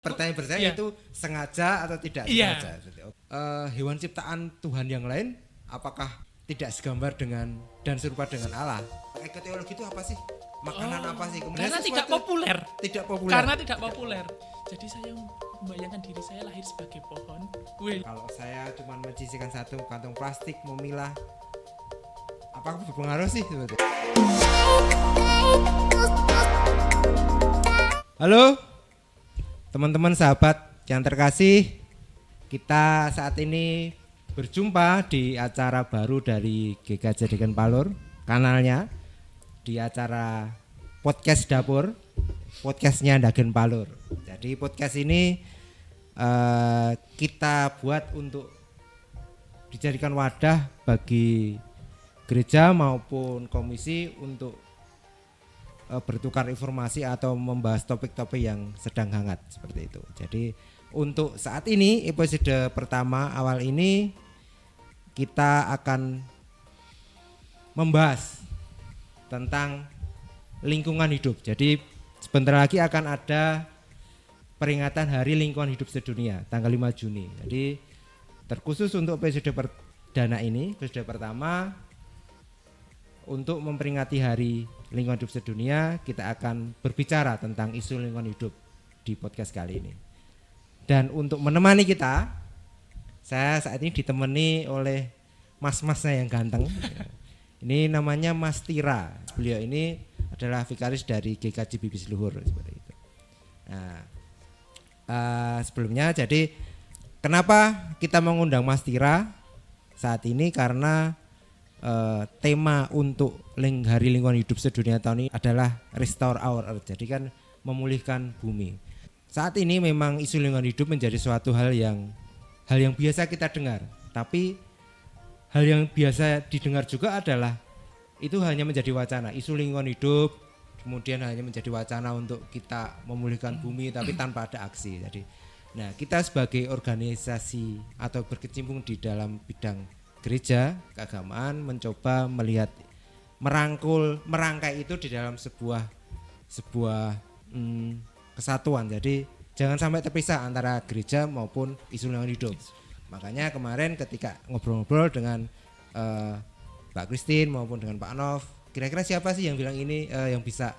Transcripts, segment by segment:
Pertanyaan itu sengaja atau tidak sengaja. Hewan ciptaan Tuhan yang lain apakah tidak segambar dengan dan serupa dengan Allah? Ekoteologi itu apa sih? Makanan apa sih? Kemudian karena tidak populer. Tidak populer. Karena tidak populer. Jadi saya membayangkan diri saya lahir sebagai pohon. Kalau saya cuma mencicikan satu kantong plastik memilah, apakah berpengaruh sih sebetulnya? Halo teman-teman sahabat yang terkasih, kita saat ini berjumpa di acara baru dari GKJ Dagen Palur, kanalnya di acara podcast dapur, podcastnya Dagen Palur. Jadi podcast ini kita buat untuk dijadikan wadah bagi gereja maupun komisi untuk bertukar informasi atau membahas topik-topik yang sedang hangat seperti itu. Jadi untuk saat ini episode pertama awal ini kita akan membahas tentang lingkungan hidup. Jadi sebentar lagi akan ada peringatan Hari Lingkungan Hidup Sedunia tanggal 5 Juni. Jadi terkhusus untuk episode perdana ini, episode pertama untuk memperingati Hari Lingkungan Hidup Sedunia, kita akan berbicara tentang isu lingkungan hidup di podcast kali ini. Dan untuk menemani kita, saya saat ini ditemani oleh mas-masnya yang ganteng. Ini namanya Mas Tira. Beliau ini adalah vikaris dari GKJ Bibis Luhur seperti itu. Nah, sebelumnya jadi kenapa kita mengundang Mas Tira saat ini, karena tema untuk Hari Lingkungan Hidup Sedunia tahun ini adalah Restore Our Earth. Jadi kan memulihkan bumi. Saat ini memang isu lingkungan hidup menjadi suatu hal yang biasa kita dengar. Tapi hal yang biasa didengar juga adalah itu hanya menjadi wacana. Isu lingkungan hidup kemudian hanya menjadi wacana untuk kita memulihkan bumi tapi tanpa ada aksi. Jadi, nah kita sebagai organisasi atau berkecimpung di dalam bidang gereja keagamaan mencoba melihat merangkai itu di dalam sebuah kesatuan. Jadi jangan sampai terpisah antara gereja maupun isu lingkungan hidup. Makanya kemarin ketika ngobrol-ngobrol dengan Mbak Christine maupun dengan Pak Nov, kira-kira siapa sih yang bilang ini yang bisa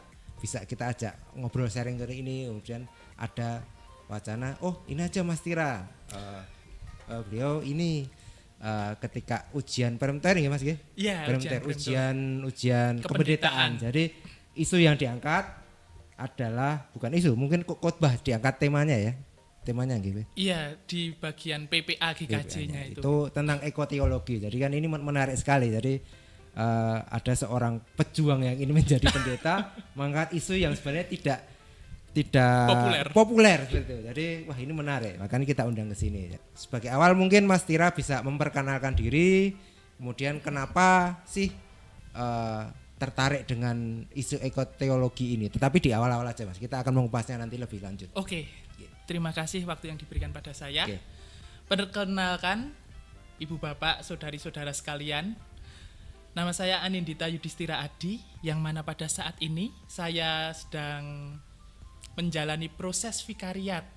kita ajak ngobrol sharing dari ini. Kemudian ada wacana, oh ini aja Mas Tira, beliau ini ketika ujian perempuan ya Mas, ujian kependetaan. Jadi isu yang diangkat adalah bukan isu, mungkin khotbah diangkat temanya gitu. Iya, di bagian PPA GKJ-nya itu tentang ekoteologi. Jadi kan ini menarik sekali. Jadi ada seorang pejuang yang ini menjadi pendeta mengangkat isu yang sebenarnya tidak populer gitu. Jadi wah ini menarik, makanya kita undang ke sini. Sebagai awal mungkin Mas Tira bisa memperkenalkan diri, kemudian kenapa sih tertarik dengan isu ekoteologi ini. Tetapi di awal-awal aja Mas, kita akan mengupas nanti lebih lanjut. Oke. Terima kasih waktu yang diberikan pada saya. Oke. Perkenalkan Ibu Bapak, saudari-saudara sekalian. Nama saya Anindita Yudhistira Adi, yang mana pada saat ini saya sedang menjalani proses vikariat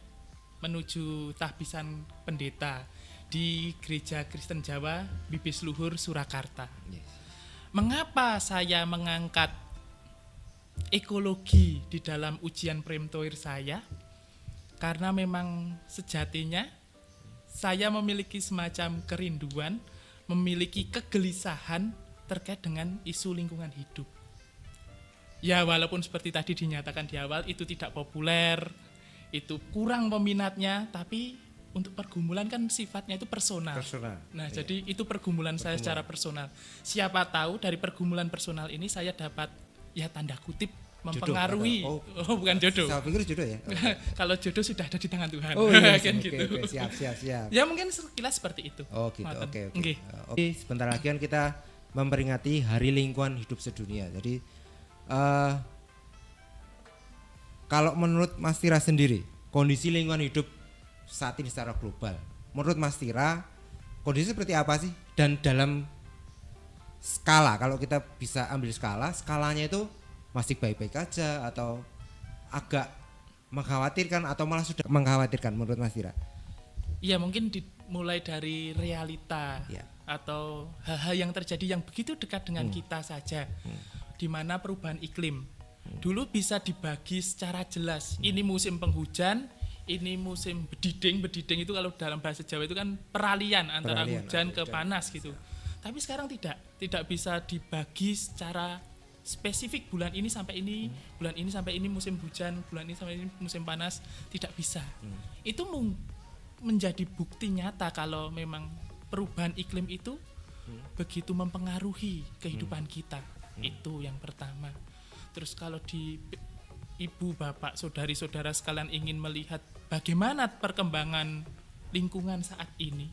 menuju tahbisan pendeta di Gereja Kristen Jawa Bibis Luhur Surakarta. Yes. Mengapa saya mengangkat ekologi di dalam ujian premtoir saya? Karena memang sejatinya saya memiliki semacam kerinduan, memiliki kegelisahan terkait dengan isu lingkungan hidup. Ya walaupun seperti tadi dinyatakan di awal itu tidak populer, itu kurang peminatnya, tapi untuk pergumulan kan sifatnya itu personal. Nah iya. Jadi itu pergumulan saya secara personal. Siapa tahu dari pergumulan personal ini saya dapat ya tanda kutip mempengaruhi. Bukan jodoh. Saya pikir jodoh ya. Kalau jodoh sudah ada di tangan Tuhan. Oh iya, kan gitu. Okay, siap. Ya mungkin sekilas seperti itu. Oh gitu. Oke. Sebentar lagi kan kita memperingati Hari Lingkungan Hidup Sedunia. Jadi kalau menurut Mas Tira sendiri, kondisi lingkungan hidup saat ini secara global, menurut Mas Tira kondisi seperti apa sih? Dan dalam skala, kalau kita bisa ambil skalanya itu masih baik-baik aja atau agak mengkhawatirkan atau malah sudah mengkhawatirkan menurut Mas Tira? Iya, mungkin dimulai dari realita Ya. atau hal-hal yang terjadi yang begitu dekat dengan kita saja, di mana perubahan iklim dulu bisa dibagi secara jelas. Ini musim penghujan, ini musim bediding. Bediding itu kalau dalam bahasa Jawa itu kan peralihan antara hujan ke panas gitu. Tapi sekarang tidak bisa dibagi secara spesifik, bulan ini sampai ini, bulan ini sampai ini musim hujan, bulan ini sampai ini musim panas, tidak bisa. Itu menjadi bukti nyata kalau memang perubahan iklim itu begitu mempengaruhi kehidupan kita. Itu yang pertama. Terus kalau di ibu, bapak, saudari-saudara sekalian ingin melihat bagaimana perkembangan lingkungan saat ini,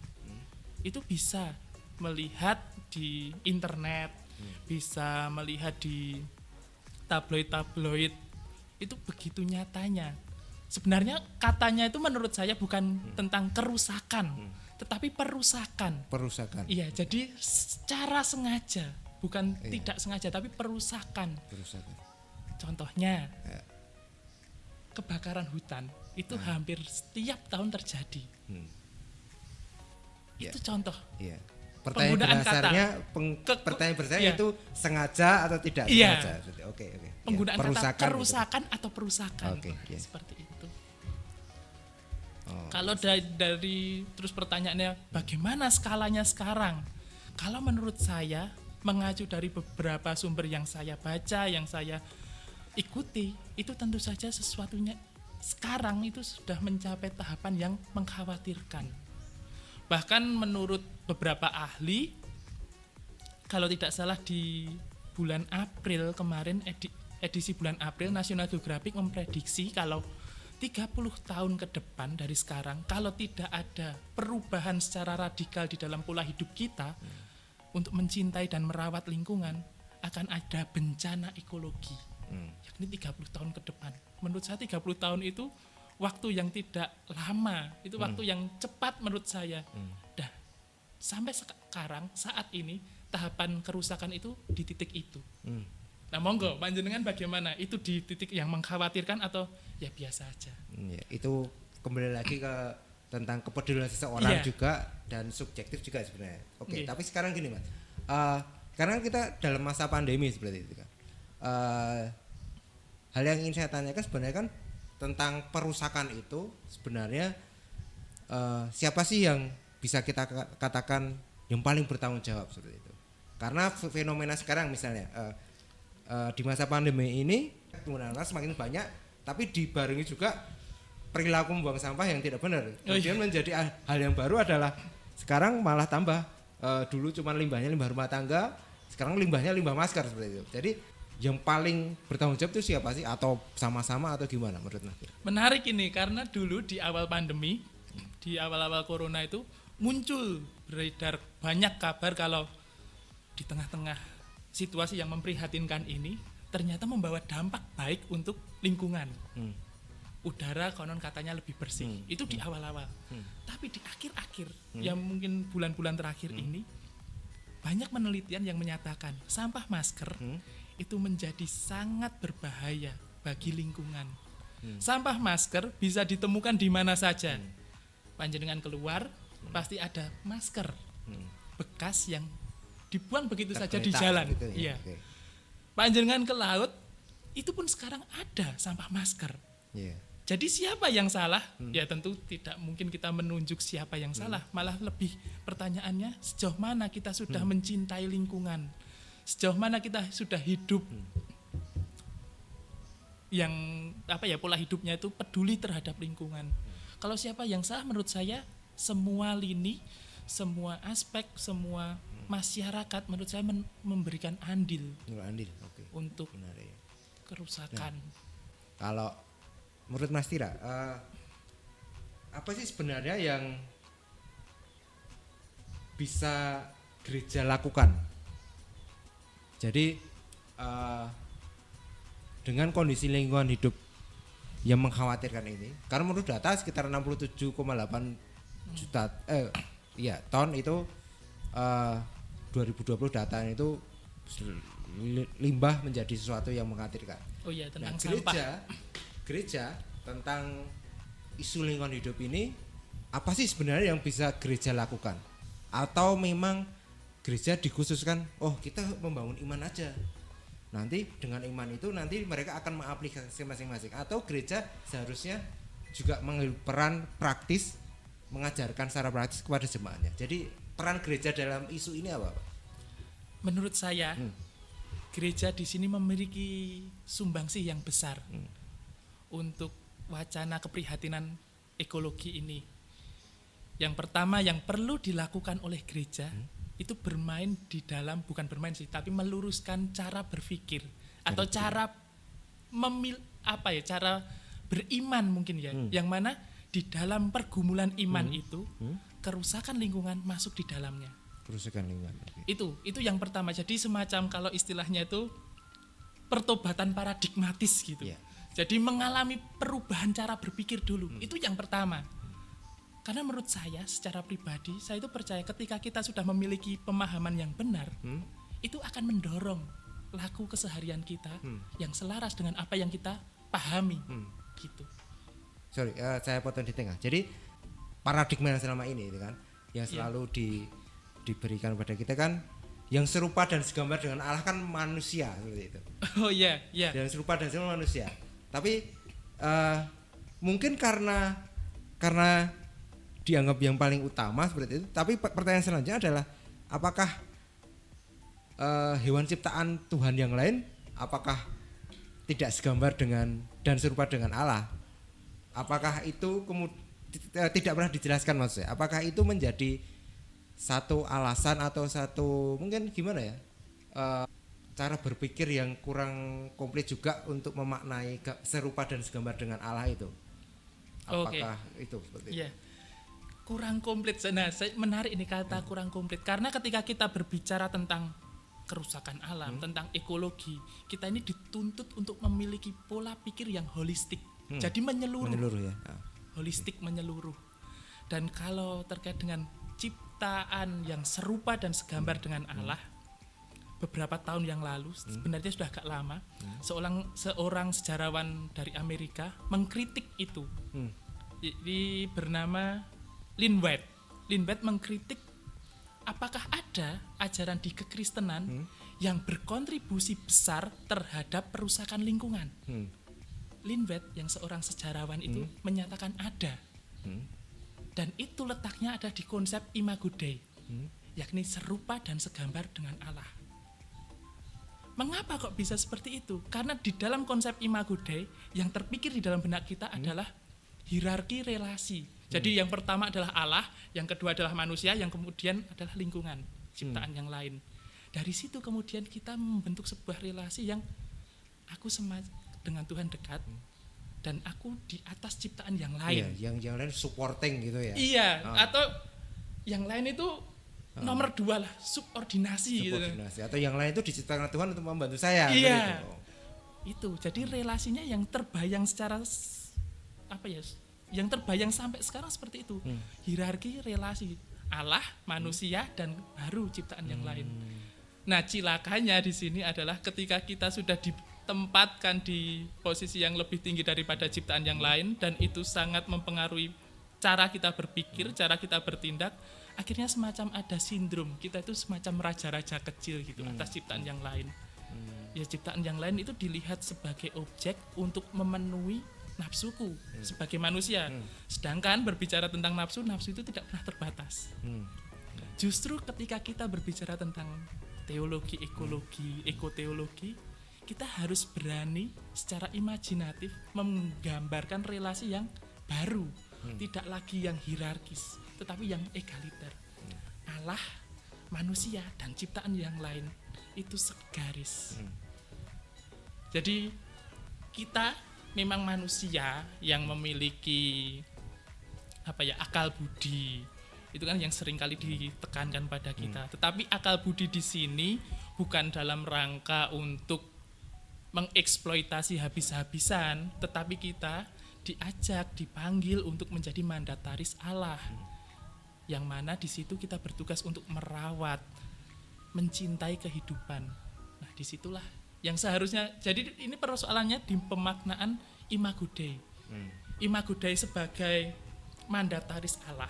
itu bisa melihat di internet, bisa melihat di tabloid-tabloid, itu begitu nyatanya. Sebenarnya katanya itu menurut saya bukan tentang kerusakan, tetapi perusakan. Perusakan. Iya, jadi secara sengaja, bukan tidak sengaja, tapi perusakan. Contohnya, kebakaran hutan itu hampir setiap tahun terjadi. Itu contoh. Iya. Pertanyaan dasarnya itu sengaja atau tidak sengaja. Oke. Penggunaan kata kerusakan gitu. Atau perusakan. Seperti itu. Kalau dari terus pertanyaannya bagaimana skalanya sekarang? Kalau menurut saya mengacu dari beberapa sumber yang saya baca, yang saya ikuti, itu tentu saja sesuatunya sekarang itu sudah mencapai tahapan yang mengkhawatirkan. Bahkan menurut beberapa ahli, kalau tidak salah di bulan April kemarin, edisi bulan April, National Geographic memprediksi kalau 30 tahun ke depan dari sekarang, kalau tidak ada perubahan secara radikal di dalam pola hidup kita untuk mencintai dan merawat lingkungan, akan ada bencana ekologi. Yakni 30 tahun ke depan. Menurut saya 30 tahun itu waktu yang tidak lama, itu waktu yang cepat menurut saya. Dah, sampai sekarang saat ini tahapan kerusakan itu di titik itu. Nah, monggo panjenengan bagaimana? Itu di titik yang mengkhawatirkan atau ya biasa aja? Ya, itu kembali lagi ke tentang kepedulian seseorang juga dan subjektif juga sebenarnya. Oke, tapi sekarang gini Mas, karena kita dalam masa pandemi seperti itu kan. Hal yang ingin saya tanyakan sebenarnya kan tentang perusakan itu sebenarnya siapa sih yang bisa kita katakan yang paling bertanggung jawab seperti itu? Karena fenomena sekarang misalnya di masa pandemi ini penggunaan semakin banyak, tapi dibarengi juga perilaku membuang sampah yang tidak benar. Kemudian menjadi hal yang baru adalah sekarang malah tambah dulu cuma limbahnya limbah rumah tangga, sekarang limbahnya limbah masker seperti itu. Jadi yang paling bertanggung jawab itu siapa sih, atau sama-sama atau gimana menurut Mas? Menarik ini karena dulu di awal pandemi, di awal-awal corona itu muncul beredar banyak kabar kalau di tengah-tengah situasi yang memprihatinkan ini ternyata membawa dampak baik untuk lingkungan. Udara konon katanya lebih bersih. Itu di awal-awal. Tapi di akhir-akhir yang mungkin bulan-bulan terakhir ini banyak penelitian yang menyatakan sampah masker itu menjadi sangat berbahaya bagi lingkungan. Sampah masker bisa ditemukan di mana saja. Panjenengan keluar pasti ada masker bekas yang dibuang begitu saja di jalan. Gitu ya? Iya. Panjenengan ke laut itu pun sekarang ada sampah masker. Jadi siapa yang salah? Ya tentu tidak mungkin kita menunjuk siapa yang salah. Malah lebih pertanyaannya sejauh mana kita sudah mencintai lingkungan. Sejauh mana kita sudah hidup yang pola hidupnya itu peduli terhadap lingkungan. Kalau siapa yang salah menurut saya semua lini, semua aspek, semua masyarakat menurut saya memberikan andil. Untuk kerusakan. Kalau menurut Mas Tira, apa sih sebenarnya yang bisa gereja lakukan? Jadi dengan kondisi lingkungan hidup yang mengkhawatirkan ini, karena menurut data sekitar 67,8 juta ton itu 2020 datanya itu limbah menjadi sesuatu yang mengkhawatirkan. Oh iya, tentang sampah. Gereja tentang isu lingkungan hidup ini, apa sih sebenarnya yang bisa gereja lakukan? Atau memang gereja dikhususkan, oh kita membangun iman aja. Nanti dengan iman itu nanti mereka akan mengaplikasi masing-masing. Atau gereja seharusnya juga mengambil peran praktis, mengajarkan secara praktis kepada jemaatnya. Jadi peran gereja dalam isu ini apa, Pak? Menurut saya, gereja di sini memiliki sumbangsih yang besar untuk wacana keprihatinan ekologi ini. Yang pertama yang perlu dilakukan oleh gereja itu bermain di dalam, bukan bermain sih, tapi meluruskan cara berpikir atau cara cara beriman mungkin ya, yang mana di dalam pergumulan iman itu kerusakan lingkungan masuk di dalamnya. Kerusakan lingkungan. Itu yang pertama. Jadi semacam kalau istilahnya itu pertobatan paradigmatis gitu. Yeah. Jadi mengalami perubahan cara berpikir dulu. Itu yang pertama. Karena menurut saya secara pribadi, saya itu percaya ketika kita sudah memiliki pemahaman yang benar, itu akan mendorong laku keseharian kita yang selaras dengan apa yang kita pahami. Gitu. Sorry, saya potong di tengah. Jadi paradigma yang selama ini itu kan, yang selalu diberikan pada kita kan, yang serupa dan segambar dengan Allah kan manusia seperti itu. Oh iya, iya. Yang serupa dan segambar manusia. Tapi mungkin karena dianggap yang paling utama seperti itu. Tapi pertanyaan selanjutnya adalah apakah hewan ciptaan Tuhan yang lain apakah tidak segambar dengan dan serupa dengan Allah? Apakah itu tidak pernah dijelaskan maksudnya? Apakah itu menjadi satu alasan atau satu mungkin gimana ya? Cara berpikir yang kurang komplit juga untuk memaknai serupa dan segambar dengan Allah itu. Apakah itu seperti itu? Kurang komplit. Nah, saya menarik ini kata kurang komplit karena ketika kita berbicara tentang kerusakan alam, tentang ekologi, kita ini dituntut untuk memiliki pola pikir yang holistik. Jadi menyeluruh ya. Holistik menyeluruh. Dan kalau terkait dengan ciptaan yang serupa dan segambar dengan Allah, beberapa tahun yang lalu, sebenarnya sudah agak lama, seorang sejarawan dari Amerika mengkritik itu. Jadi bernama Lynn White. Lynn White mengkritik apakah ada ajaran di kekristenan yang berkontribusi besar terhadap perusakan lingkungan. Lynn White yang seorang sejarawan itu menyatakan ada. Dan itu letaknya ada di konsep Imago Dei, yakni serupa dan segambar dengan Allah. Mengapa kok bisa seperti itu? Karena di dalam konsep Imago Dei yang terpikir di dalam benak kita adalah hierarki relasi. Jadi yang pertama adalah Allah, yang kedua adalah manusia, yang kemudian adalah lingkungan, ciptaan yang lain. Dari situ kemudian kita membentuk sebuah relasi yang aku dengan Tuhan dekat dan aku di atas ciptaan yang lain. Iya, yang lain supporting gitu ya. Iya, atau yang lain itu nomor dua lah, subordinasi gitu. Atau yang lain itu diciptakan Tuhan untuk membantu saya. Iya. Itu. Jadi relasinya yang terbayang secara yang terbayang sampai sekarang seperti itu. Hierarki relasi Allah, manusia dan baru ciptaan yang lain. Nah, cilakanya di sini adalah ketika kita sudah ditempatkan di posisi yang lebih tinggi daripada ciptaan yang lain dan itu sangat mempengaruhi cara kita berpikir, cara kita bertindak, akhirnya semacam ada sindrom. Kita itu semacam raja-raja kecil gitu atas ciptaan yang lain. Ya, ciptaan yang lain itu dilihat sebagai objek untuk memenuhi nafsuku sebagai manusia. Sedangkan berbicara tentang nafsu itu tidak pernah terbatas. Justru ketika kita berbicara tentang teologi, ekologi, ekoteologi, kita harus berani secara imajinatif menggambarkan relasi yang baru, tidak lagi yang hierarkis, tetapi yang egaliter. Allah, manusia, dan ciptaan yang lain itu segaris. Jadi kita memang manusia yang memiliki akal budi. Itu kan yang sering kali ditekankan pada kita. Tetapi akal budi di sini bukan dalam rangka untuk mengeksploitasi habis-habisan, tetapi kita diajak, dipanggil untuk menjadi mandataris Allah. Yang mana di situ kita bertugas untuk merawat, mencintai kehidupan. Nah, disitulah yang seharusnya, jadi ini persoalannya di pemaknaan Imago Dei. Imago Dei sebagai mandataris Allah,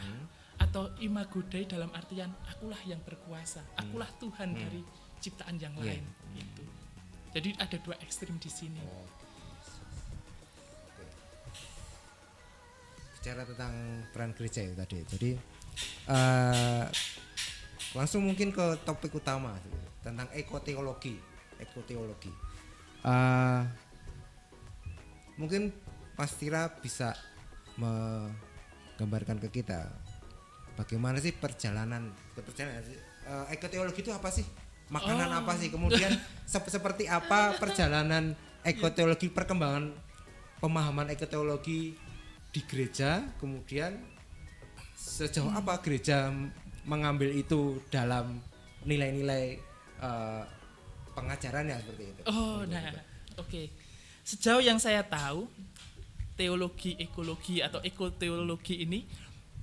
atau Imago Dei dalam artian akulah yang berkuasa, akulah Tuhan dari ciptaan yang lain. Itu. Jadi ada dua ekstrim di sini. Bicara tentang peran gereja itu tadi. Jadi langsung mungkin ke topik utama tentang ekoteologi. Mungkin Mas Tira bisa menggambarkan ke kita bagaimana sih perjalanan ekoteologi itu apa sih? Makanan apa sih? Kemudian seperti apa perjalanan ekoteologi, perkembangan pemahaman ekoteologi di gereja, kemudian sejauh apa gereja mengambil itu dalam nilai-nilai pengajarannya seperti itu. Oke. Sejauh yang saya tahu, teologi ekologi atau ekoteologi ini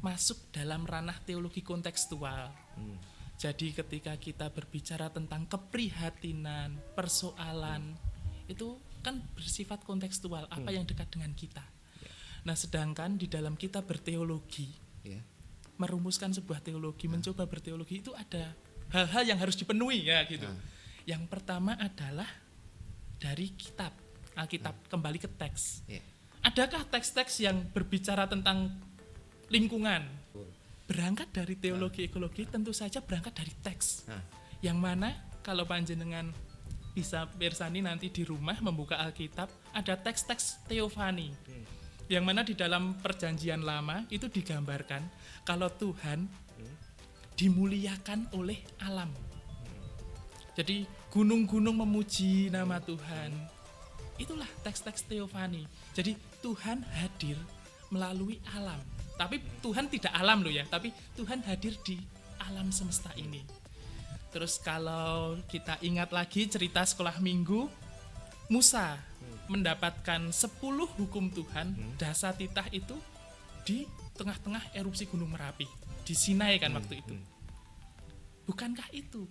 masuk dalam ranah teologi kontekstual. Jadi ketika kita berbicara tentang keprihatinan, persoalan, itu kan bersifat kontekstual, apa yang dekat dengan kita. Nah, sedangkan di dalam kita berteologi, merumuskan sebuah teologi, mencoba berteologi, itu ada hal-hal yang harus dipenuhi ya gitu. Yang pertama adalah dari kitab, Alkitab, kembali ke teks. Adakah teks-teks yang berbicara tentang lingkungan? Berangkat dari teologi ekologi tentu saja berangkat dari teks. Yang mana kalau panjenengan bisa bersani nanti di rumah membuka Alkitab, ada teks-teks teofani. Yang mana di dalam perjanjian lama itu digambarkan kalau Tuhan dimuliakan oleh alam. Jadi gunung-gunung memuji nama Tuhan. Itulah teks-teks teofani. Jadi Tuhan hadir melalui alam. Tapi Tuhan tidak alam loh ya, tapi Tuhan hadir di alam semesta ini. Terus kalau kita ingat lagi cerita sekolah minggu, Musa mendapatkan 10 hukum Tuhan, dasa titah itu di tengah-tengah erupsi Gunung Merapi, di Sinai kan waktu itu. Bukankah itu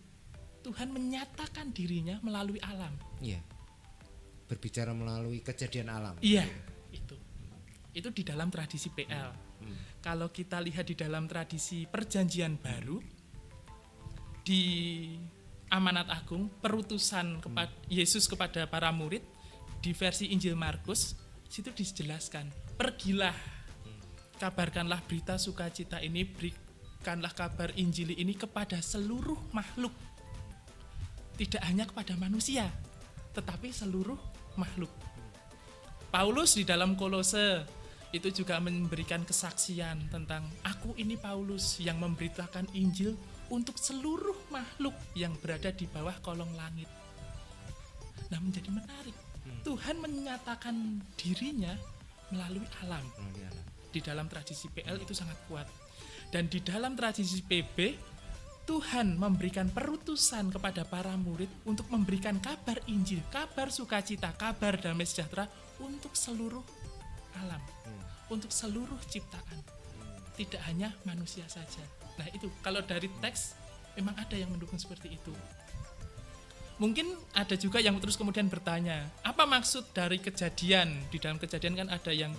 Tuhan menyatakan dirinya melalui alam? Iya. Berbicara melalui kejadian alam. Iya, itu di dalam tradisi PL. Kalau kita lihat di dalam tradisi Perjanjian Baru, di Amanat Agung, perutusan Yesus kepada para murid, di versi Injil Markus, situ dijelaskan, pergilah, kabarkanlah berita sukacita ini, berikanlah kabar Injili ini kepada seluruh makhluk. Tidak hanya kepada manusia, tetapi seluruh makhluk. Paulus di dalam Kolose itu juga memberikan kesaksian tentang aku ini Paulus yang memberitakan Injil untuk seluruh makhluk yang berada di bawah kolong langit. Nah, menjadi menarik. Tuhan menyatakan dirinya melalui alam. Di dalam tradisi PL itu sangat kuat. Dan di dalam tradisi PB, Tuhan memberikan perutusan kepada para murid untuk memberikan kabar Injil, kabar sukacita, kabar damai sejahtera untuk seluruh alam, untuk seluruh ciptaan, tidak hanya manusia saja. Nah itu, kalau dari teks memang ada yang mendukung seperti itu. Mungkin ada juga yang terus kemudian bertanya, apa maksud dari kejadian? Di dalam kejadian kan ada yang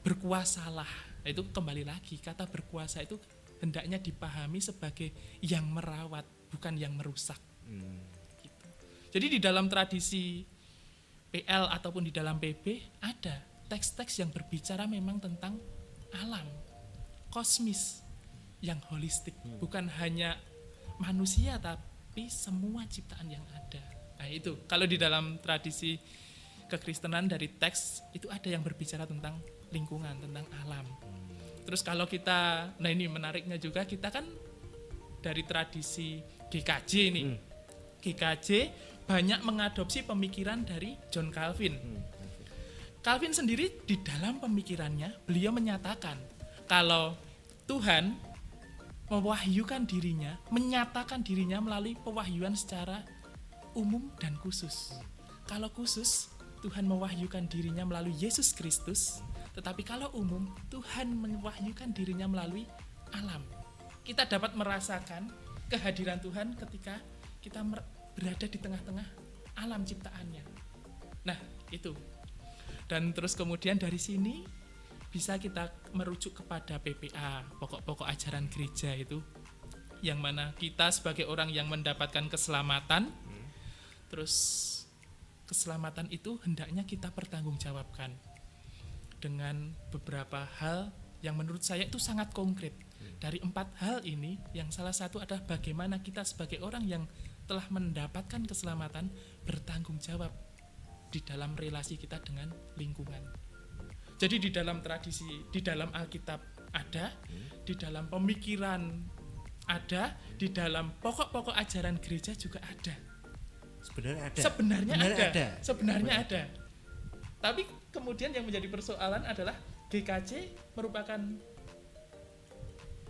berkuasalah. Nah, itu kembali lagi, kata berkuasa itu hendaknya dipahami sebagai yang merawat, bukan yang merusak. Gitu. Jadi di dalam tradisi PL ataupun di dalam PB ada teks-teks yang berbicara memang tentang alam, kosmis, yang holistik, bukan hanya manusia tapi semua ciptaan yang ada. Nah itu, kalau di dalam tradisi kekristenan dari teks itu ada yang berbicara tentang lingkungan, tentang alam. Terus kalau kita, nah ini menariknya juga, kita kan dari tradisi GKJ nih. GKJ banyak mengadopsi pemikiran dari John Calvin. Calvin sendiri di dalam pemikirannya, beliau menyatakan kalau Tuhan mewahyukan dirinya, menyatakan dirinya melalui pewahyuan secara umum dan khusus. Kalau khusus, Tuhan mewahyukan dirinya melalui Yesus Kristus. Tetapi kalau umum, Tuhan mewahyukan dirinya melalui alam. Kita dapat merasakan kehadiran Tuhan ketika kita berada di tengah-tengah alam ciptaannya. Nah, itu. Dan terus kemudian dari sini bisa kita merujuk kepada PPA, pokok-pokok ajaran gereja itu, yang mana kita sebagai orang yang mendapatkan keselamatan, terus keselamatan itu hendaknya kita pertanggungjawabkan dengan beberapa hal yang menurut saya itu sangat konkret. Dari 4 hal ini, yang salah satu adalah bagaimana kita sebagai orang yang telah mendapatkan keselamatan bertanggung jawab di dalam relasi kita dengan lingkungan. Jadi di dalam tradisi, di dalam Alkitab ada, di dalam pemikiran ada, di dalam pokok-pokok ajaran gereja juga ada. Sebenarnya ada. Tapi kemudian yang menjadi persoalan adalah GKJ merupakan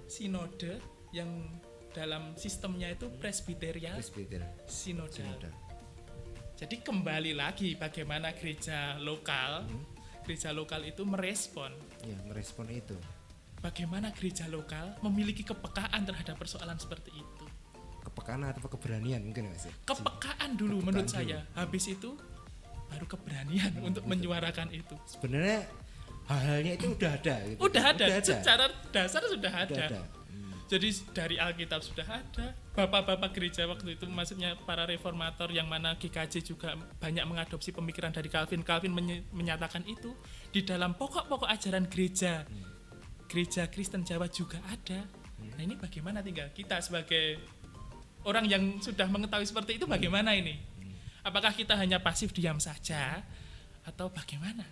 sinode yang dalam sistemnya itu presbiterial sinodal. Jadi kembali lagi bagaimana gereja lokal itu merespon itu. Bagaimana gereja lokal memiliki kepekaan terhadap persoalan seperti itu. Kepekaan atau keberanian mungkin Mas? Kepekaan dulu menurut saya. Habis itu baru keberanian untuk menyuarakan itu. Sebenarnya hal-halnya itu udah ada gitu. Udah ada. Secara dasar sudah ada. Jadi dari Alkitab sudah ada. Bapak-bapak gereja waktu itu, maksudnya para reformator yang mana GKJ juga banyak mengadopsi pemikiran dari Calvin. Calvin menyatakan itu di dalam pokok-pokok ajaran gereja Kristen Jawa juga ada. Nah ini bagaimana tinggal kita sebagai orang yang sudah mengetahui seperti itu, bagaimana ini? Apakah kita hanya pasif diam saja atau bagaimana?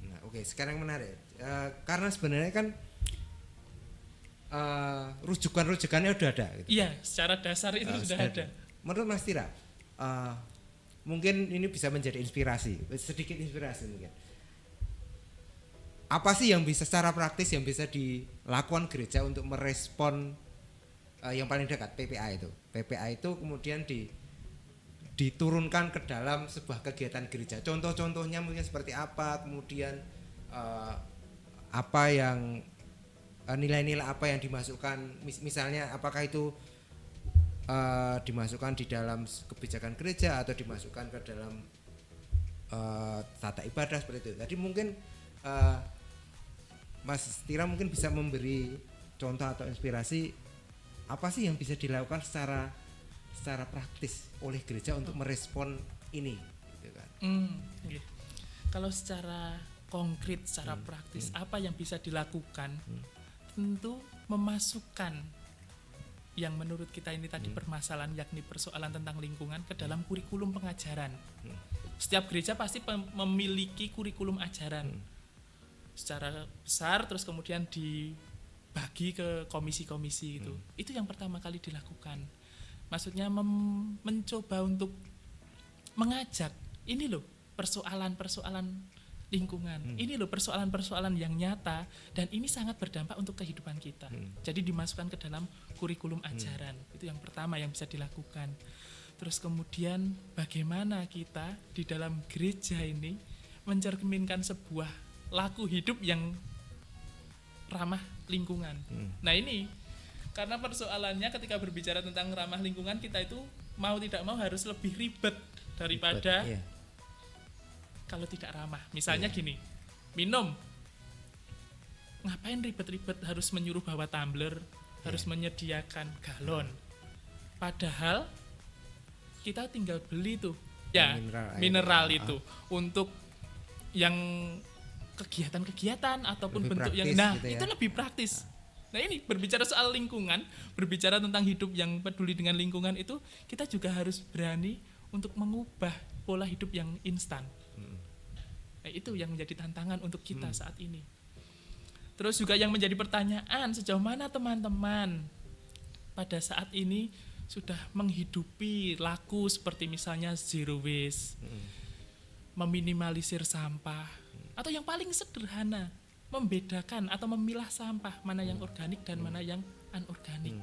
Nah, oke, sekarang menarik. Karena sebenarnya kan rujukan-rujukannya udah ada gitu. Iya, secara dasar itu sudah ada. Menurut Mas Tira, mungkin ini bisa menjadi sedikit inspirasi mungkin. Apa sih yang bisa secara praktis yang bisa dilakukan gereja untuk merespon yang paling dekat, PPA itu? PPA itu kemudian diturunkan ke dalam sebuah kegiatan gereja. Contoh-contohnya mungkin seperti apa, kemudian apa yang nilai-nilai apa yang dimasukkan, misalnya apakah itu dimasukkan di dalam kebijakan gereja atau dimasukkan ke dalam tata ibadah seperti itu. Tadi mungkin Mas Tira mungkin bisa memberi contoh atau inspirasi apa sih yang bisa dilakukan secara praktis oleh gereja untuk merespon ini, gitu kan? Okay. Kalau secara konkret, secara praktis, apa yang bisa dilakukan? Tentu memasukkan yang menurut kita ini tadi permasalahan, yakni persoalan tentang lingkungan ke dalam kurikulum pengajaran. Setiap gereja pasti memiliki kurikulum ajaran secara besar, terus kemudian dibagi ke komisi-komisi gitu. Itu yang pertama kali dilakukan. Maksudnya mencoba untuk mengajak, ini loh persoalan-persoalan lingkungan, ini loh persoalan-persoalan yang nyata dan ini sangat berdampak untuk kehidupan kita. Jadi dimasukkan ke dalam kurikulum ajaran. Itu yang pertama yang bisa dilakukan. Terus kemudian bagaimana kita di dalam gereja ini mencerminkan sebuah laku hidup yang ramah lingkungan. Nah ini karena persoalannya ketika berbicara tentang ramah lingkungan, kita itu mau tidak mau harus lebih ribet daripada kalau tidak ramah. Misalnya gini, minum, ngapain ribet-ribet harus menyuruh bawa tumbler, harus menyediakan galon, padahal kita tinggal beli tuh mineral itu untuk yang kegiatan-kegiatan ataupun lebih bentuk yang gitu itu lebih praktis. Nah ini berbicara soal lingkungan, berbicara tentang hidup yang peduli dengan lingkungan, itu kita juga harus berani untuk mengubah pola hidup yang instan. Nah, itu yang menjadi tantangan untuk kita saat ini. Terus juga yang menjadi pertanyaan, sejauh mana teman-teman pada saat ini sudah menghidupi laku seperti misalnya zero waste, meminimalisir sampah, atau yang paling sederhana, membedakan atau memilah sampah mana yang organik dan mana yang anorganik.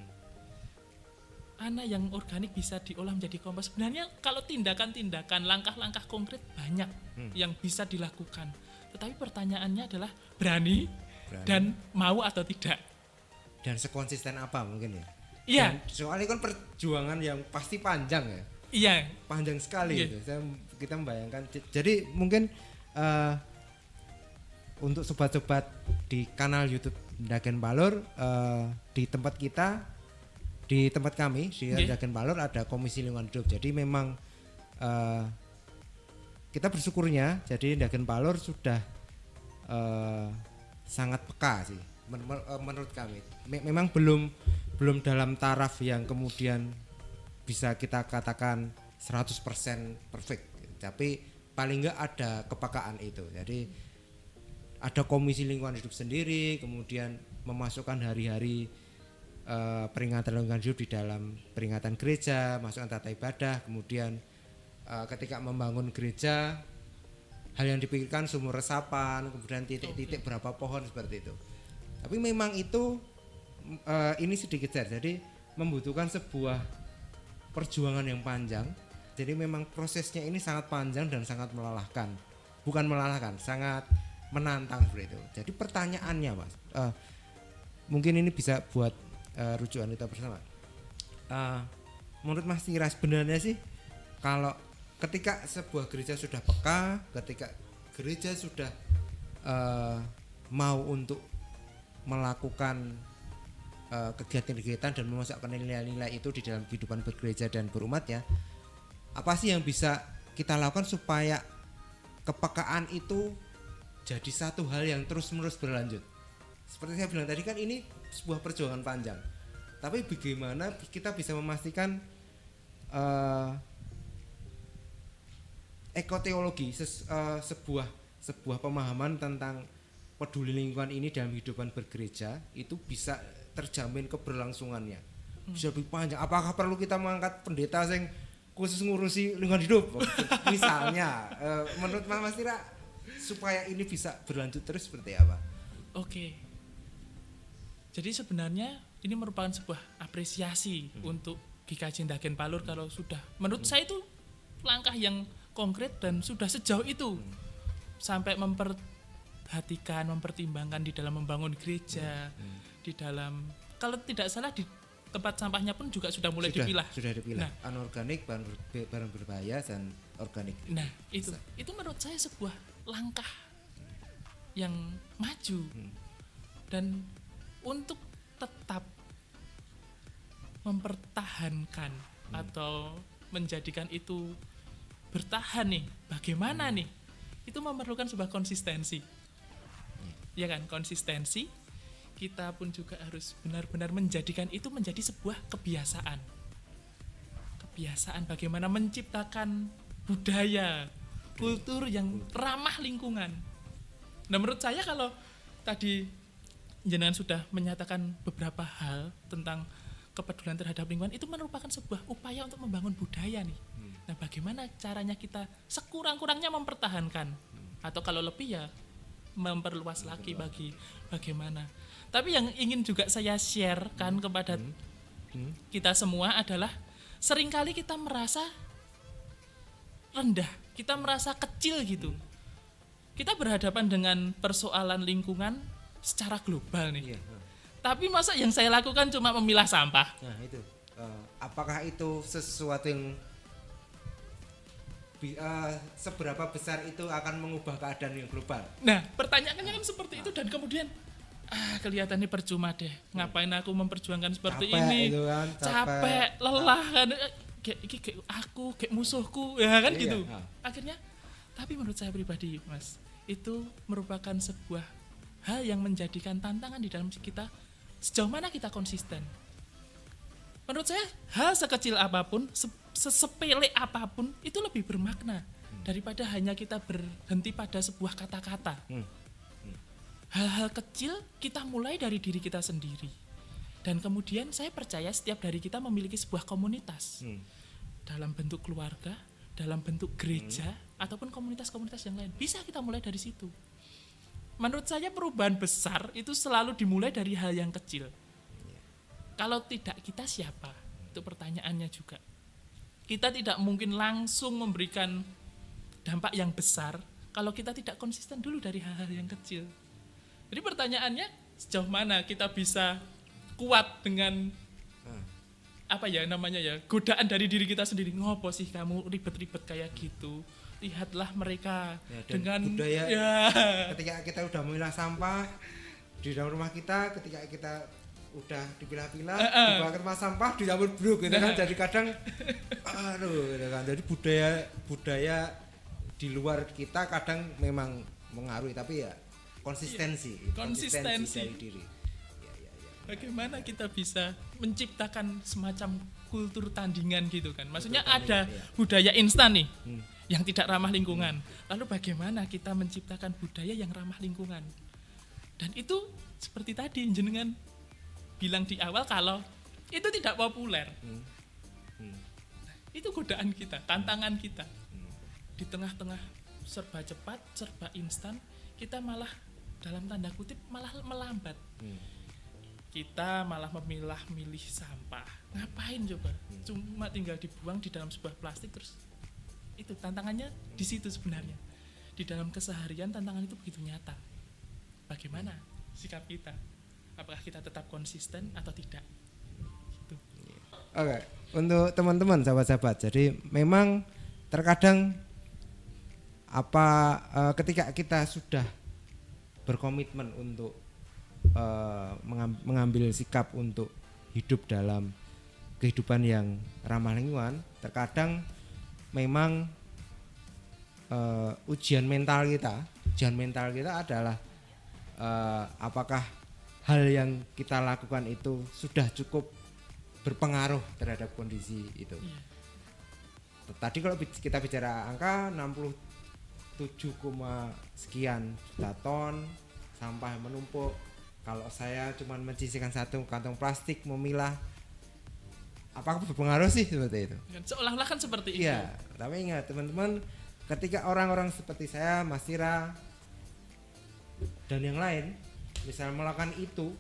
Mana yang organik bisa diolah menjadi kompos. Sebenarnya kalau tindakan-tindakan, langkah-langkah konkret banyak yang bisa dilakukan. Tetapi pertanyaannya adalah berani dan mau atau tidak. Dan sekonsisten apa mungkin ya? Iya. Soalnya kan perjuangan yang pasti panjang ya. Iya. Panjang sekali itu. Kita membayangkan. Jadi mungkin untuk sobat-sobat di kanal YouTube Ndagen Palur, di tempat kami di Ndagen Palur ada Komisi Lingkungan Hidup. Jadi memang kita bersyukurnya, jadi Ndagen Palur sudah sangat peka sih menurut kami. Memang belum dalam taraf yang kemudian bisa kita katakan 100% perfect, tapi paling enggak ada kepekaan itu. Jadi ada Komisi Lingkungan Hidup sendiri, kemudian memasukkan hari-hari peringatan lingkungan hidup di dalam peringatan gereja, masukkan tata ibadah, kemudian ketika membangun gereja hal yang dipikirkan sumur resapan, kemudian titik-titik berapa pohon seperti itu. Tapi memang itu ini sedikit jadi membutuhkan sebuah perjuangan yang panjang. Jadi memang prosesnya ini sangat panjang dan sangat melelahkan. Bukan melelahkan, sangat menantang seperti itu. Jadi pertanyaannya Mas, mungkin ini bisa buat rujukan kita bersama. Menurut Mas Tira sebenarnya sih, kalau ketika sebuah gereja sudah peka, ketika gereja sudah mau untuk melakukan kegiatan-kegiatan dan memasukkan nilai-nilai itu di dalam kehidupan bergereja dan berumatnya, apa sih yang bisa kita lakukan supaya kepekaan itu jadi satu hal yang terus-menerus berlanjut? Seperti saya bilang tadi kan ini sebuah perjuangan panjang. Tapi bagaimana kita bisa memastikan ekoteologi sebuah pemahaman tentang peduli lingkungan ini dalam kehidupan bergereja itu bisa terjamin keberlangsungannya. Bisa lebih panjang. Apakah perlu kita mengangkat pendeta yang khusus ngurusi lingkungan hidup? Misalnya, menurut Mas Tira, supaya ini bisa berlanjut terus seperti apa? Oke. Jadi sebenarnya ini merupakan sebuah apresiasi untuk GKJ Ndagen Palur kalau sudah, menurut saya itu langkah yang konkret dan sudah sejauh itu sampai memperhatikan, mempertimbangkan di dalam membangun gereja, di dalam, kalau tidak salah di tempat sampahnya pun juga sudah mulai dipilah. Sudah dipilah. Anorganik, barang berbahaya dan organik. Nah, itu menurut saya sebuah langkah yang maju. Dan untuk tetap mempertahankan atau menjadikan itu bertahan nih, bagaimana nih? Itu memerlukan sebuah konsistensi. Ya kan, konsistensi. Kita pun juga harus benar-benar menjadikan itu menjadi sebuah kebiasaan. Kebiasaan bagaimana menciptakan budaya, kultur yang ramah lingkungan. Nah, menurut saya kalau tadi jenengan sudah menyatakan beberapa hal tentang kepedulian terhadap lingkungan, itu merupakan sebuah upaya untuk membangun budaya nih. Nah, bagaimana caranya kita sekurang-kurangnya mempertahankan, atau kalau lebih ya memperluas lagi bagaimana. Tapi yang ingin juga saya sharekan kepada kita semua adalah seringkali kita merasa rendah, kita merasa kecil gitu. Kita berhadapan dengan persoalan lingkungan secara global nih. Tapi masa yang saya lakukan cuma memilah sampah? Nah itu, apakah itu sesuatu yang seberapa besar itu akan mengubah keadaan yang global? Nah, pertanyaannya kan seperti itu, dan kemudian kelihatannya percuma deh. Ngapain aku memperjuangkan seperti capek ini? Itu kan, capek, lelah kan. Kayak aku, kayak musuhku, ya kan gitu. Akhirnya, tapi menurut saya pribadi, Mas, itu merupakan sebuah hal yang menjadikan tantangan di dalam kita. Sejauh mana kita konsisten? Menurut saya, hal sekecil apapun, sesepele apapun, itu lebih bermakna daripada hanya kita berhenti pada sebuah kata-kata. Hal-hal kecil kita mulai dari diri kita sendiri. Dan kemudian saya percaya setiap dari kita memiliki sebuah komunitas. Dalam bentuk keluarga, dalam bentuk gereja, ataupun komunitas-komunitas yang lain. Bisa kita mulai dari situ. Menurut saya perubahan besar itu selalu dimulai dari hal yang kecil. Kalau tidak, kita siapa? Itu pertanyaannya juga. Kita tidak mungkin langsung memberikan dampak yang besar kalau kita tidak konsisten dulu dari hal-hal yang kecil. Jadi pertanyaannya, sejauh mana kita bisa kuat dengan apa ya namanya ya, godaan dari diri kita sendiri. Ngopo sih kamu ribet-ribet kayak gitu? Lihatlah mereka Ya, dan dengan budaya ya ketika kita udah memilah sampah di dalam rumah kita, ketika kita udah dipilah-pilah, dibawa ke tempat sampah, dicampur bruk gitu kan. Jadi kadang aduh gitu kan. Jadi budaya di luar kita kadang memang mengaruhi, tapi ya konsistensi dari diri. Bagaimana kita bisa menciptakan semacam kultur tandingan gitu kan? Maksudnya ada budaya instan nih yang tidak ramah lingkungan. Lalu bagaimana kita menciptakan budaya yang ramah lingkungan? Dan itu seperti tadi jenengan bilang di awal kalau itu tidak populer. Itu godaan kita, tantangan kita. Di tengah-tengah serba cepat, serba instan, kita malah dalam tanda kutip malah melambat. Kita malah milih sampah. Ngapain coba? Cuma tinggal dibuang di dalam sebuah plastik terus. Itu tantangannya di situ sebenarnya. Di dalam keseharian tantangan itu begitu nyata. Bagaimana sikap kita? Apakah kita tetap konsisten atau tidak? Gitu. Oke, untuk teman-teman sahabat-sahabat. Jadi memang terkadang ketika kita sudah berkomitmen untuk mengambil sikap untuk hidup dalam kehidupan yang ramah lingkungan, terkadang memang ujian mental kita adalah apakah hal yang kita lakukan itu sudah cukup berpengaruh terhadap kondisi itu. Tadi kalau kita bicara angka 67, sekian juta ton sampah yang menumpuk. Kalau saya cuma menyisihkan satu kantong plastik, memilah, apakah berpengaruh sih seperti itu? Seolah-olah kan seperti itu. Iya, tapi ingat teman-teman, ketika orang-orang seperti saya, Mas Tira, dan yang lain, misalnya melakukan itu,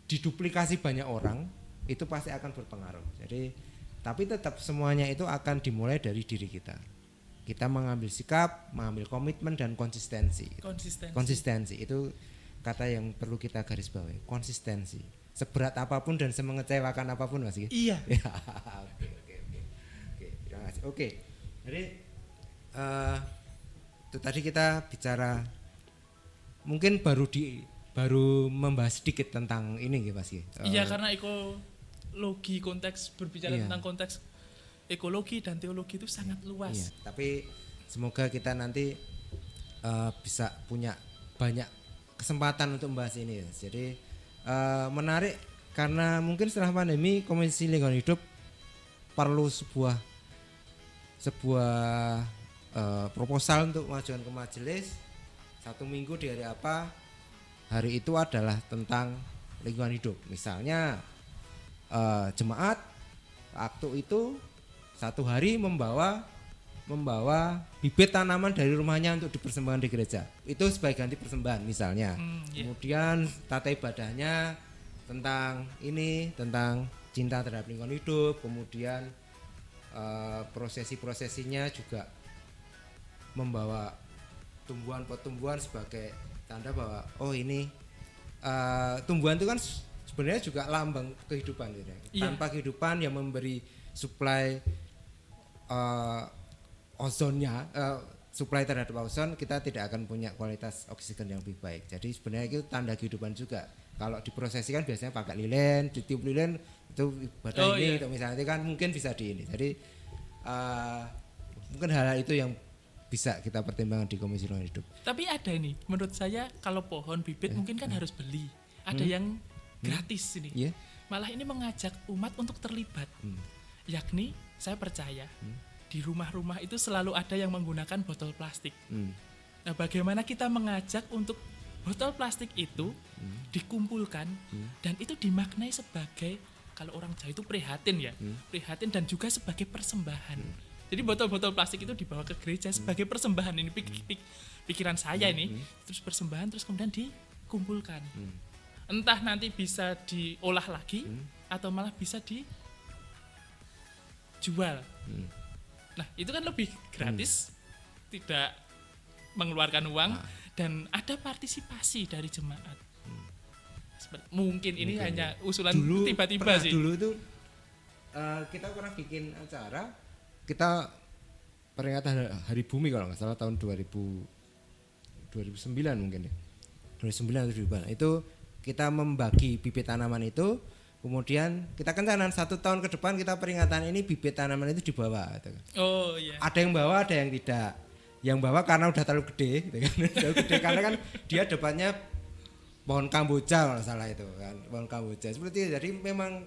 diduplikasi banyak orang, itu pasti akan berpengaruh. Jadi, tapi tetap semuanya itu akan dimulai dari diri kita. Kita mengambil sikap, mengambil komitmen dan konsistensi. Konsistensi itu kata yang perlu kita garis bawahi. Konsistensi. Seberat apapun dan semengecewakan apapun, Mas. Iya. Oke, terima kasih. Oke. Jadi itu tadi kita bicara, mungkin baru membahas sedikit tentang ini gitu, Mas. Iya, karena ekologi konteks berbicara tentang konteks ekologi dan teologi itu sangat luas. Iya, tapi semoga kita nanti bisa punya banyak kesempatan untuk membahas ini. Jadi menarik karena mungkin setelah pandemi Komisi Lingkungan Hidup perlu sebuah proposal untuk mengajukan ke majelis. 1 minggu di hari apa? Hari itu adalah tentang lingkungan hidup. Misalnya jemaat waktu itu 1 hari membawa bibit tanaman dari rumahnya untuk dipersembahkan di gereja. Itu sebagai ganti persembahan misalnya. Kemudian tata ibadahnya tentang cinta terhadap lingkungan hidup. Kemudian prosesi-prosesinya juga membawa tumbuhan-tumbuhan sebagai tanda bahwa ini tumbuhan itu kan sebenarnya juga lambang kehidupan gitu. Tanpa kehidupan yang memberi suplai ozonnya, suplai terhadap ozon, kita tidak akan punya kualitas oksigen yang lebih baik. Jadi sebenarnya itu tanda kehidupan juga. Kalau diprosesikan biasanya pakai lilin, ditiup lilin itu ibadah ini, itu misalnya itu kan mungkin bisa di ini. Jadi mungkin hal-hal itu yang bisa kita pertimbangkan di Komisi Lingkungan Hidup. Tapi ada ini, menurut saya kalau pohon bibit mungkin kan harus beli. Ada yang gratis ini. Malah ini mengajak umat untuk terlibat. Yakni saya percaya di rumah-rumah itu selalu ada yang menggunakan botol plastik. Nah, bagaimana kita mengajak untuk botol plastik itu dikumpulkan dan itu dimaknai sebagai, kalau orang Jawa itu prihatin ya, prihatin dan juga sebagai persembahan. Jadi botol-botol plastik itu dibawa ke gereja sebagai persembahan. Ini pikiran saya ini, terus persembahan terus kemudian dikumpulkan. Entah nanti bisa diolah lagi atau malah bisa dijual. Nah, itu kan lebih gratis, tidak mengeluarkan uang dan ada partisipasi dari jemaat. Mungkin ini Mungkin, hanya ya. usulan Dulu, tiba-tiba pernah sih. Dulu itu kita pernah bikin acara, kita peringatan Hari Bumi kalau nggak salah tahun 2009 mungkin ya. 2009 atau 2000. Itu kita membagi bibit tanaman itu, kemudian kita kencanan 1 tahun ke depan kita peringatan ini bibit tanaman itu dibawa. Gitu. Oh iya. Ada yang bawa, ada yang tidak. Yang bawa karena udah terlalu gede, gitu kan. Terlalu gede karena kan dia depannya pohon kamboja kalau salah itu kan, pohon kamboja seperti itu. Jadi memang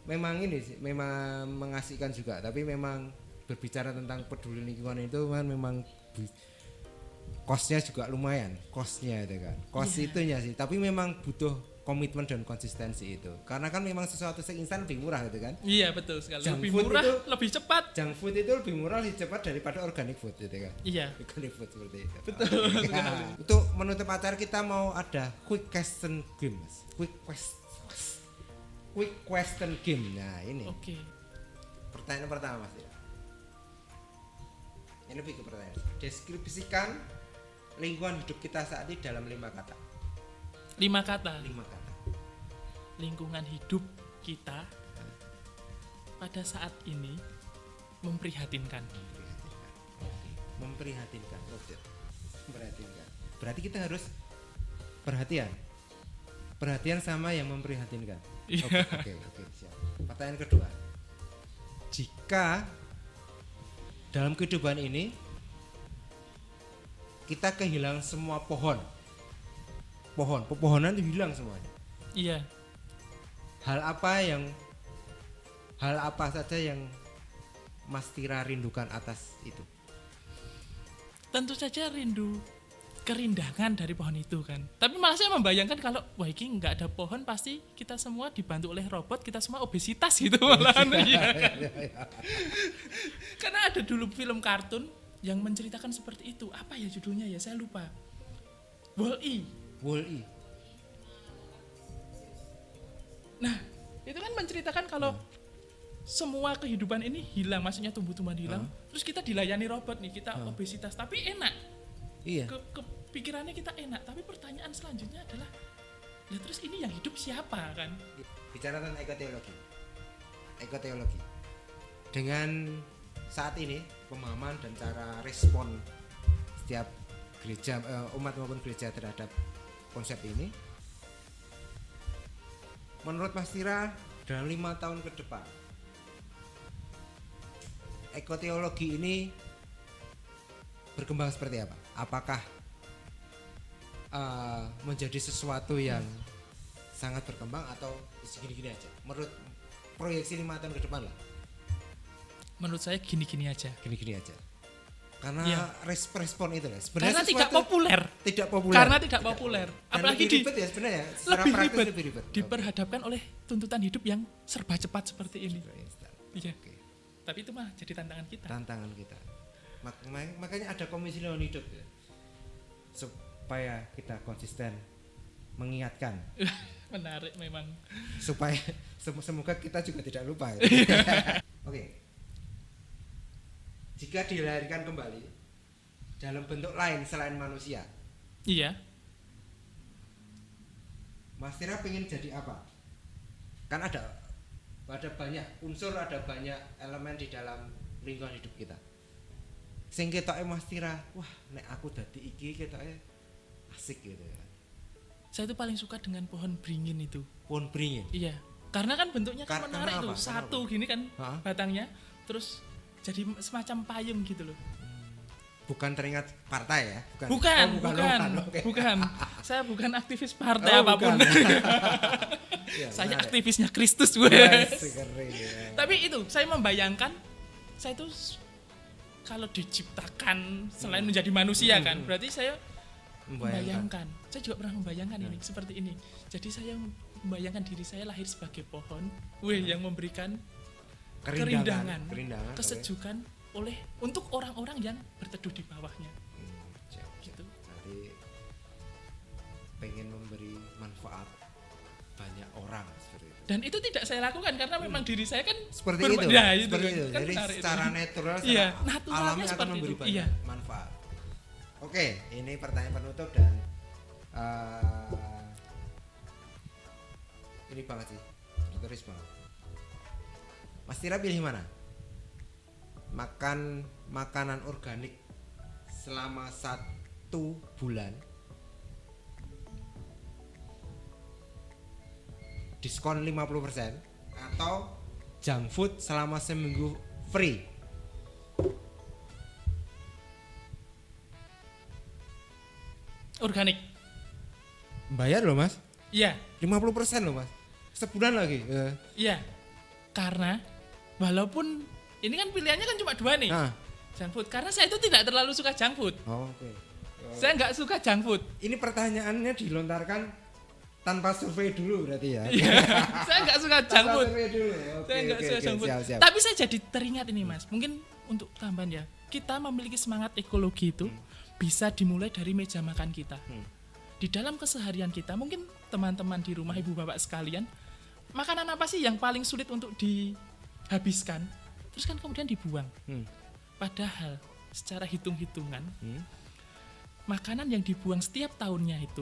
memang ini sih, memang mengasihkan juga, tapi memang berbicara tentang peduli lingkungan itu kan memang kosnya juga lumayan, kosnya itu kan, kos itunya sih, tapi memang butuh komitmen dan konsistensi itu, karena kan memang sesuatu yang instan lebih murah gitu kan. Iya betul sekali. Junk Lebih food murah, itu, lebih cepat. Junk food itu lebih murah, lebih cepat daripada organic food gitu kan. Iya. Organic food seperti itu. Betul Ya. sekali. Untuk menutup acara kita mau ada quick question game, Mas. Quick question game. Nah ini Oke. pertanyaan pertama Mas. Ini lebih ke pertanyaan. Deskripsikan lingkungan hidup kita saat ini dalam 5 kata. 5 kata. 5 kata. Lingkungan hidup kita pada saat ini memprihatinkan. Memprihatinkan. Memprihatinkan. Berarti kita harus perhatian. Perhatian sama yang memprihatinkan. Iya. Oke, siap. Pertanyaan kedua. Jika dalam kehidupan ini kita kehilangan semua pepohonan itu hilang semuanya. Iya. Hal apa saja yang Mas Tira rindukan atas itu? Tentu saja rindu kerindangan dari pohon itu kan. Tapi malah saya membayangkan kalau wah ini nggak ada pohon pasti kita semua dibantu oleh robot, kita semua obesitas gitu malahan. Iya. Karena ada dulu film kartun yang menceritakan seperti itu. Apa ya judulnya ya? Saya lupa. Wall-E. Wall-E. Nah, itu kan menceritakan kalau semua kehidupan ini hilang, maksudnya tumbuh-tumbuhan hilang. Terus kita dilayani robot nih, kita obesitas, tapi enak. Iya. Kepikirannya kita enak, tapi pertanyaan selanjutnya adalah, ya terus ini yang hidup siapa kan? Bicara tentang ekoteologi. Dengan saat ini pemahaman dan cara respon setiap gereja, umat maupun gereja terhadap konsep ini, menurut Mas Tira dalam 5 tahun ke depan ekoteologi ini berkembang seperti apa? Apakah menjadi sesuatu yang sangat berkembang atau segini-gini aja? Menurut proyeksi 5 tahun ke depan lah. Menurut saya gini-gini aja. Gini-gini aja. Karena Iya. respon itu lah. Karena tidak populer. Tidak populer. Karena tidak populer. Dan Apalagi lebih ribet ya sebenarnya. Secara lebih praktis ribet, lebih ribet. diperhadapkan oleh tuntutan hidup yang serba cepat seperti ini. Iya. Oke. Tapi itu mah jadi tantangan kita. Tantangan kita. Makanya ada komisi lingkungan hidup ya. Supaya kita konsisten mengingatkan. Menarik memang. Supaya semoga kita juga tidak lupa. Ya. Oke. Jika dilahirkan kembali dalam bentuk lain selain manusia, Iya. Mas Tira pengen jadi apa? Kan ada banyak unsur, ada banyak elemen di dalam lingkungan hidup kita. Sing ketoke Mas Tira, wah nek aku dadi iki ketoke asik gitu ya. Saya itu paling suka dengan pohon beringin itu. Pohon beringin. Iya. Karena kan bentuknya kan menarik Kenapa? tuh. Satu gini kan Hah? batangnya, terus jadi semacam payung gitu loh. Bukan teringat partai ya? Bukan. Oke. Bukan. Saya bukan aktivis partai apapun. Ya, Saya menarik. aktivisnya Kristus gue. Yes, keren, ya. Tapi itu saya membayangkan saya itu kalau diciptakan selain menjadi manusia kan, berarti saya membayangkan. Saya juga pernah membayangkan ini seperti ini. Jadi saya membayangkan diri saya lahir sebagai pohon, yang memberikan kerindangan, kesejukan untuk orang-orang yang berteduh di bawahnya. Siap. Gitu. Nanti pengen memberi manfaat banyak orang seperti itu. Dan itu tidak saya lakukan karena memang diri saya kan Seperti itu. Ya, itu seperti kan. itu. Kan Jadi menarik secara itu. natural, Iya, secara naturalnya alami akan seperti memberi itu. banyak Iya. manfaat. Oke, ini pertanyaan penutup dan ini banget sih, tertulis banget. Mas Tira pilih mana? Makan makanan organik selama 1 bulan, diskon 50%, atau junk food selama seminggu free. Organik. Bayar loh Mas, Iya, 50% loh Mas, sebulan lagi. iya. Karena walaupun ini kan pilihannya kan cuma 2 nih. Nah. Junk food. Karena saya itu tidak terlalu suka junk food. Oh, oke. Saya nggak suka junk food. Ini pertanyaannya dilontarkan tanpa survei dulu berarti ya. Saya nggak suka junk Tanpa food. survei dulu. Oke, Saya nggak suka junk food. siap. Tapi saya jadi teringat ini Mas. Mungkin untuk tambahan ya. Kita memiliki semangat ekologi itu bisa dimulai dari meja makan kita. Di dalam keseharian kita, mungkin teman-teman di rumah, ibu bapak sekalian, makanan apa sih yang paling sulit untuk dihabiskan? Terus kan kemudian dibuang. Padahal secara hitung-hitungan, makanan yang dibuang setiap tahunnya itu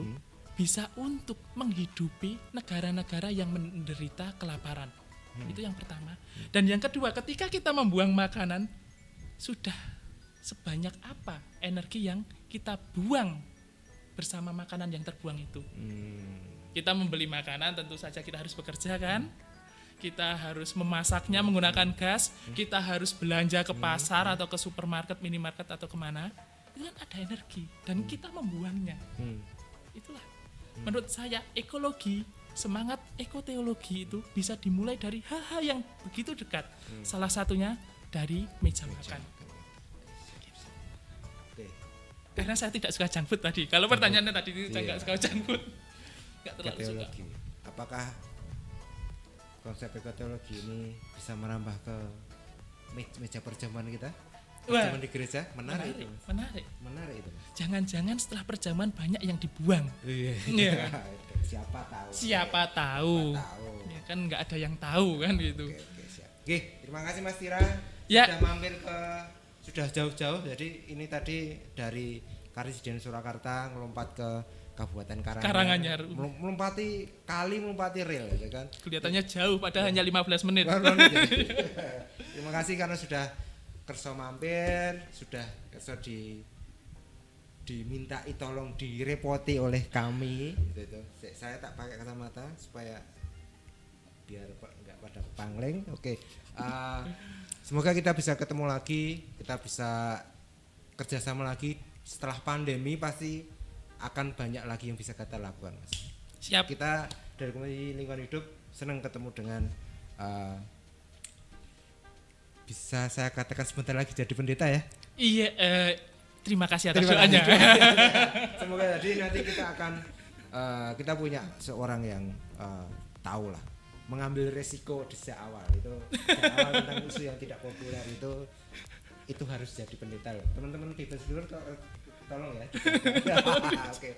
bisa untuk menghidupi negara-negara yang menderita kelaparan. Itu yang pertama. Dan yang kedua, ketika kita membuang makanan, sudah sebanyak apa energi yang kita buang bersama makanan yang terbuang itu. Kita membeli makanan, tentu saja kita harus bekerja kan. Kita harus memasaknya menggunakan gas. Kita harus belanja ke pasar atau ke supermarket, minimarket atau kemana. Itu kan ada energi dan kita membuangnya. Itulah menurut saya ekologi, semangat ekoteologi itu bisa dimulai dari hal-hal yang begitu dekat. Salah satunya dari meja makan. Karena saya tidak suka junk food tadi. Kalau pertanyaannya tadi itu saya nggak suka junk food. Nggak terlalu suka. Apakah konsep ekoteologi ini bisa merambah ke meja perjamuan kita? Perjamuan di gereja? Menarik itu. Menarik itu. Jangan-jangan setelah perjamuan banyak yang dibuang. Iya. Siapa tahu. Siapa tahu. Ya kan nggak ada yang tahu kan gitu. Oke, siap. Oke, terima kasih Mas Tira. Ya. Sudah mampir sudah jauh-jauh. Jadi ini tadi dari Karisden Surakarta melompat ke Kabupaten Karanganyar. Melompati rel gitu kan. Kelihatannya jauh padahal hanya 15 menit. Terima kasih karena sudah kerso mampir, sudah kerso dimintai tolong direpoti oleh kami gitu. Saya tak pakai kacamata supaya biar enggak pada pangling. Oke. Semoga kita bisa ketemu lagi, kita bisa kerjasama lagi setelah pandemi. Pasti akan banyak lagi yang bisa kita lakukan, Mas. Siap. Kita dari Komisi Lingkungan Hidup senang ketemu dengan bisa saya katakan sebentar lagi jadi pendeta ya. Iya, terima kasih atas doanya. Semoga jadi nanti kita akan kita punya seorang yang tahu lah mengambil resiko di sejak awal tentang isu yang tidak populer itu harus jadi pendeta loh. Teman-teman people viewer tolong ya. Oke.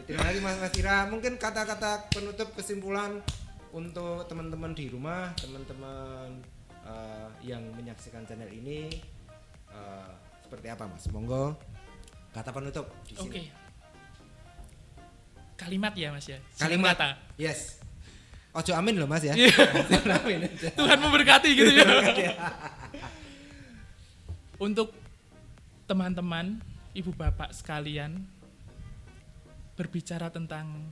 Terima kasih Mas Tira. Mungkin kata-kata penutup kesimpulan untuk teman-teman di rumah, teman-teman yang menyaksikan channel ini seperti apa Mas? Monggo kata penutup di sini. Oke. Kalimat ya Mas ya. Kalimat. Kata. Yes. Ojo amin loh Mas ya. Amin. Tuhan memberkati gitu ya. Untuk teman-teman, ibu bapak sekalian, berbicara tentang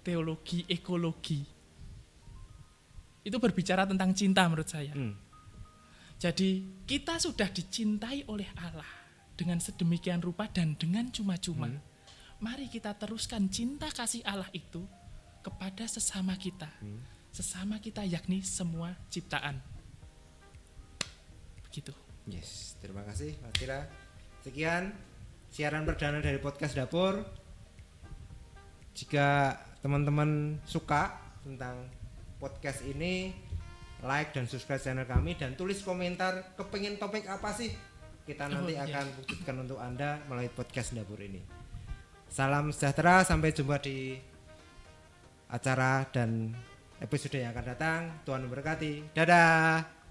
teologi, ekologi, itu berbicara tentang cinta menurut saya. Jadi kita sudah dicintai oleh Allah dengan sedemikian rupa dan dengan cuma-cuma. Mari kita teruskan cinta kasih Allah itu kepada sesama kita. Sesama kita yakni semua ciptaan. Begitu. Yes, terima kasih Mas Tira. Sekian siaran perdana dari podcast Dapur. Jika teman-teman suka tentang podcast ini, like dan subscribe channel kami dan tulis komentar kepengen topik apa sih, kita nanti akan wujudkan untuk Anda melalui podcast Dapur ini. Salam sejahtera, sampai jumpa di acara dan episode yang akan datang. Tuhan memberkati. Dadah.